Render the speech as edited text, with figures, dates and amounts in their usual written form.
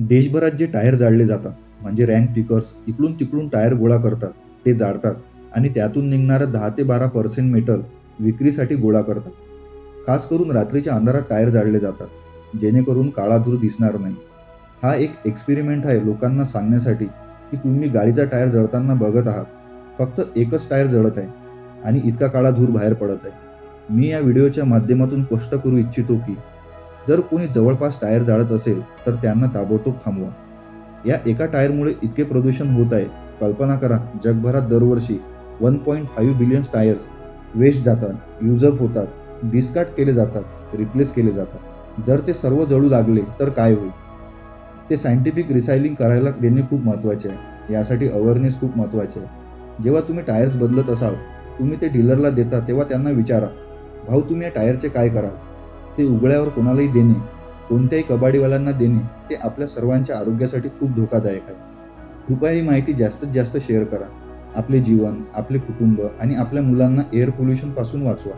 देशभरात जे टायर जाळले जातात म्हणजे रँक पिकर्स इकडून तिकडून टायर गोळा करतात, ते जाळतात आणि त्यातून निघणारं 10 ते 12% मेटल विक्रीसाठी गोळा करतात. खास करून रात्रीच्या अंधारात टायर जाळले जातात, जेणेकरून काळा धूर दिसणार नाही. हा एक एक्सपेरिमेंट आहे लोकांना सांगण्यासाठी की तुम्ही गाडीचा टायर जळताना बघत आहात. फक्त एकच टायर जळत आहे आणि इतका काळा धूर बाहेर पडत आहे. मी या व्हिडिओच्या माध्यमातून स्पष्ट करू इच्छितो की जर कोणी जवळपास टायर जाळत असेल तर त्यांना ताबडतोब थांबवा. या एका टायरमुळे इतके प्रदूषण होत आहे. कल्पना करा, जगभरात दरवर्षी 1.5 बिलियन टायर्स वेस्ट जातात, युजअप होतात, डिस्कार्ड केले जातात, रिप्लेस केले जातात. जर ते सर्व जळू लागले तर काय होईल? ते सायंटिफिक रिसायकलिंग करायला देणे खूप महत्त्वाचे आहे. यासाठी अवेअरनेस खूप महत्त्वाचे आहे. जेव्हा तुम्ही टायर्स बदलत असाल, तुम्ही ते डीलरला देता तेव्हा त्यांना विचारा, भाऊ तुम्ही या टायरचे काय कराल? ते उघड्यावर कोणालाही देणे, कोणत्याही कबाडीवाल्यांना देणे, ते आपल्या सर्वांच्या आरोग्यासाठी खूप धोकादायक आहे. कृपया ही माहिती जास्तीत जास्त शेअर करा. आपले जीवन, आपले कुटुंब आणि आपल्या मुलांना एअर पोल्युशनपासून वाचवा.